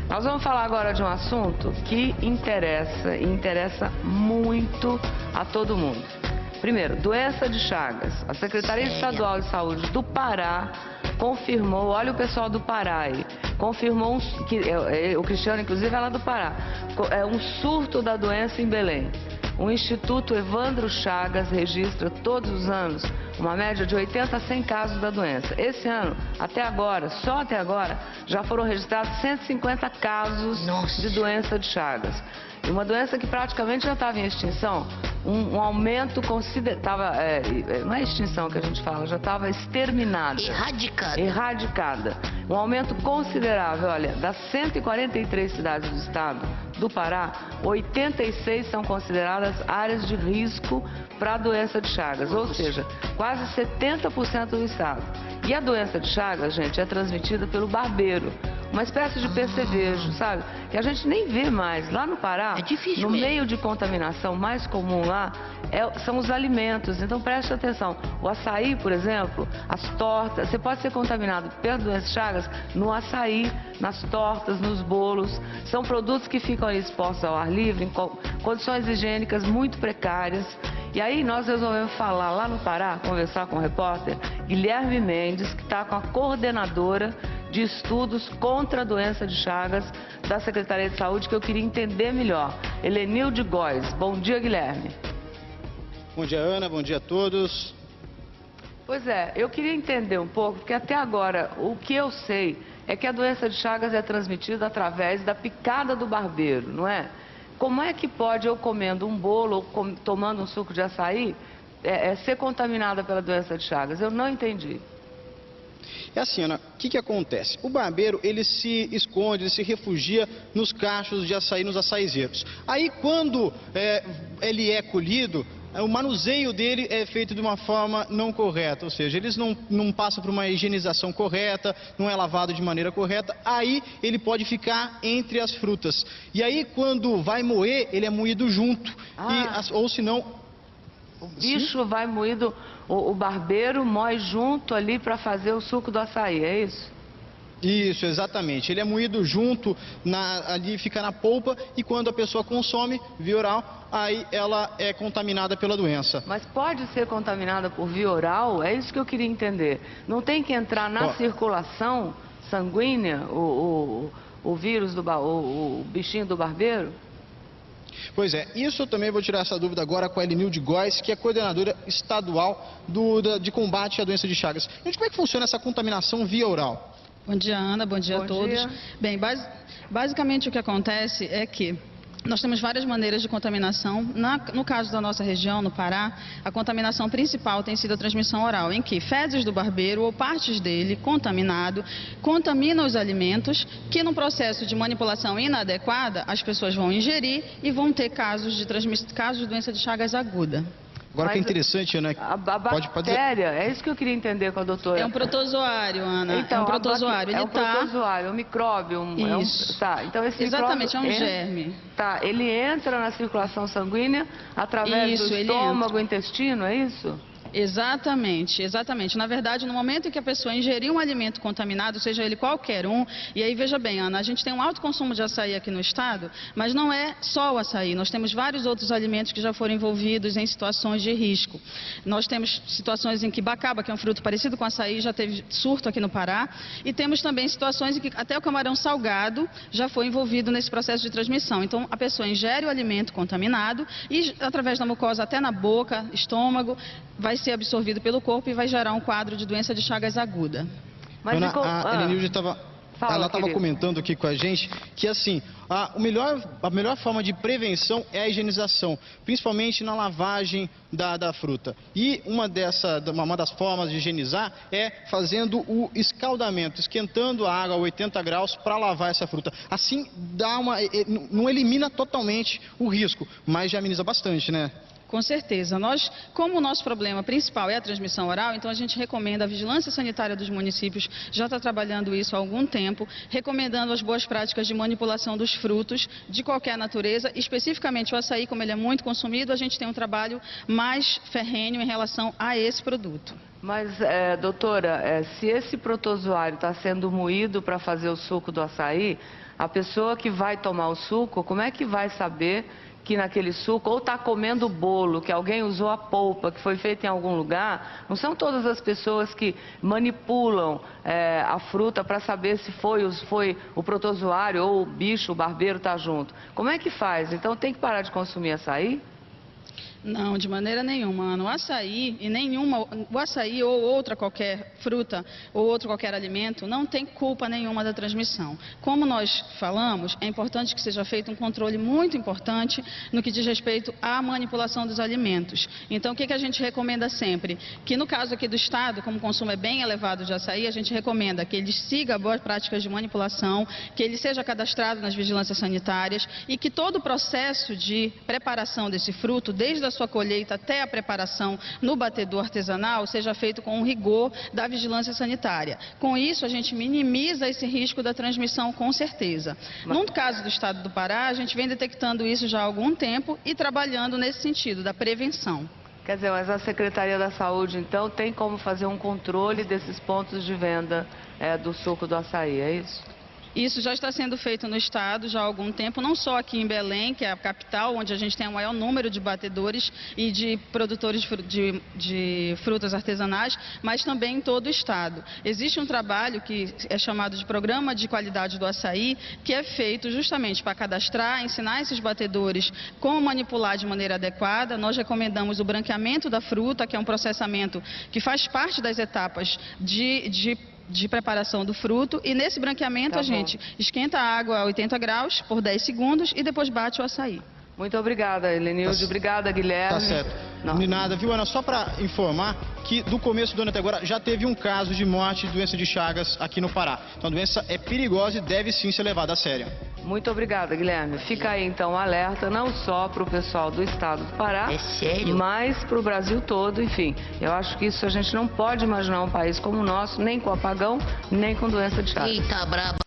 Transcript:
Nós vamos falar agora de um assunto que interessa e interessa muito a todo mundo. Primeiro, doença de Chagas. A Secretaria Estadual de Saúde do Pará confirmou, olha o pessoal do Pará aí, confirmou, o Cristiano inclusive é lá do Pará, um surto da doença em Belém. O Instituto Evandro Chagas registra todos os anos uma média de 80 a 100 casos da doença. Esse ano, até agora, só até agora, já foram registrados 150 casos de doença de Chagas. E uma doença que praticamente já estava em extinção, um aumento considerável, não é extinção que a gente fala, já estava exterminada. Erradicada. Um aumento considerável, olha, das 143 cidades do estado do Pará, 86 são consideradas áreas de risco para a doença de Chagas, ou seja, quase 70% do estado. E a doença de Chagas, gente, é transmitida pelo barbeiro. Uma espécie de percevejo, sabe? Que a gente nem vê mais. Lá no Pará, no meio de contaminação mais comum lá, são os alimentos. Então preste atenção. O açaí, por exemplo, as tortas, você pode ser contaminado pela doença de Chagas no açaí, nas tortas, nos bolos. São produtos que ficam ali expostos ao ar livre, em condições higiênicas muito precárias. E aí nós resolvemos falar lá no Pará, conversar com o repórter Guilherme Mendes, que está com a coordenadora de estudos contra a doença de Chagas da Secretaria de Saúde, que eu queria entender melhor. Helenilde Góes. Bom dia, Guilherme. Bom dia, Ana. Bom dia a todos. Pois é, eu queria entender um pouco, porque até agora o que eu sei é que a doença de Chagas é transmitida através da picada do barbeiro, não é? Como é que pode eu comendo um bolo ou tomando um suco de açaí ser contaminada pela doença de Chagas? Eu não entendi. É assim, Ana, o que acontece? O barbeiro, ele se esconde, ele se refugia nos cachos de açaí, nos açaizeiros. Aí, quando ele é colhido, o manuseio dele é feito de uma forma não correta, ou seja, eles não passam por uma higienização correta, não é lavado de maneira correta, aí ele pode ficar entre as frutas. E aí, quando vai moer, ele é moído junto, ou se não... O bicho vai moído, o barbeiro moe junto ali para fazer o suco do açaí, é isso? Isso, exatamente. Ele é moído junto, ali fica na polpa, e quando a pessoa consome via oral, aí ela é contaminada pela doença. Mas pode ser contaminada por via oral? É isso que eu queria entender. Não tem que entrar na circulação sanguínea o vírus, o bichinho do barbeiro? Pois é, isso eu também vou tirar essa dúvida agora com a Helenilde Góes, que é coordenadora estadual de combate à doença de Chagas. Gente, como é que funciona essa contaminação via oral? Bom dia, Ana. Bom dia a todos. Bem, basicamente o que acontece é que nós temos várias maneiras de contaminação. No caso da nossa região, no Pará, a contaminação principal tem sido a transmissão oral, em que fezes do barbeiro ou partes dele contaminado contaminam os alimentos, que num processo de manipulação inadequada as pessoas vão ingerir e vão ter casos de doença de Chagas aguda. Agora, que é interessante, Ana, a bactéria, é isso que eu queria entender com a doutora. É um protozoário, Ana. Então, é um protozoário. É um protozoário, um micróbio. Isso. Tá, então esse exatamente, é um germe. Tá, ele entra na circulação sanguínea através do estômago, intestino, é isso? Exatamente, exatamente. Na verdade, no momento em que a pessoa ingerir um alimento contaminado, seja ele qualquer um, e aí veja bem, Ana, a gente tem um alto consumo de açaí aqui no estado, mas não é só o açaí, nós temos vários outros alimentos que já foram envolvidos em situações de risco. Nós temos situações em que bacaba, que é um fruto parecido com açaí, já teve surto aqui no Pará, e temos também situações em que até o camarão salgado já foi envolvido nesse processo de transmissão. Então, a pessoa ingere o alimento contaminado e, através da mucosa, até na boca, estômago, vai ser absorvido pelo corpo e vai gerar um quadro de doença de Chagas aguda. Mas a Helenilde estava comentando aqui com a gente que, assim, a melhor forma de prevenção é a higienização, principalmente na lavagem da fruta. E uma das formas de higienizar é fazendo o escaldamento, esquentando a água a 80 graus para lavar essa fruta. Assim, não elimina totalmente o risco, mas já ameniza bastante, né? Com certeza. Nós, como o nosso problema principal é a transmissão oral, então a gente recomenda, a Vigilância Sanitária dos municípios já está trabalhando isso há algum tempo, recomendando as boas práticas de manipulação dos frutos de qualquer natureza, especificamente o açaí, como ele é muito consumido, a gente tem um trabalho mais ferrenho em relação a esse produto. Mas, doutora, se esse protozoário está sendo moído para fazer o suco do açaí, a pessoa que vai tomar o suco, como é que vai saber que naquele suco, ou está comendo bolo, que alguém usou a polpa, que foi feita em algum lugar? Não são todas as pessoas que manipulam a fruta para saber se foi o protozoário ou o bicho, o barbeiro está junto. Como é que faz? Então tem que parar de consumir açaí? Não, de maneira nenhuma, Ana. O açaí ou outra qualquer fruta ou outro qualquer alimento não tem culpa nenhuma da transmissão. Como nós falamos, é importante que seja feito um controle muito importante no que diz respeito à manipulação dos alimentos. Então, o que a gente recomenda sempre? Que no caso aqui do Estado, como o consumo é bem elevado de açaí, a gente recomenda que ele siga boas práticas de manipulação, que ele seja cadastrado nas vigilâncias sanitárias e que todo o processo de preparação desse fruto, desde a sua colheita até a preparação no batedor artesanal, seja feito com o rigor da vigilância sanitária. Com isso, a gente minimiza esse risco da transmissão, com certeza. No caso do estado do Pará, a gente vem detectando isso já há algum tempo e trabalhando nesse sentido, da prevenção. Quer dizer, mas a Secretaria da Saúde, então, tem como fazer um controle desses pontos de venda do suco do açaí, é isso? Isso já está sendo feito no estado já há algum tempo, não só aqui em Belém, que é a capital, onde a gente tem o maior número de batedores e de produtores de frutas artesanais, mas também em todo o estado. Existe um trabalho que é chamado de Programa de Qualidade do Açaí, que é feito justamente para cadastrar, ensinar esses batedores como manipular de maneira adequada. Nós recomendamos o branqueamento da fruta, que é um processamento que faz parte das etapas de preparação do fruto, e nesse branqueamento a gente esquenta a água a 80 graus por 10 segundos e depois bate o açaí. Muito obrigada, Helenilde. Obrigada, Guilherme. Tá certo. Não. De nada, viu, Ana? Só para informar que do começo do ano até agora já teve um caso de morte de doença de Chagas aqui no Pará. Então a doença é perigosa e deve sim ser levada a sério. Muito obrigada, Guilherme. Fica aí então um alerta, não só para o pessoal do estado do Pará, mas para o Brasil todo. Enfim, eu acho que isso a gente não pode imaginar um país como o nosso, nem com apagão, nem com doença de Chagas. Eita, braba.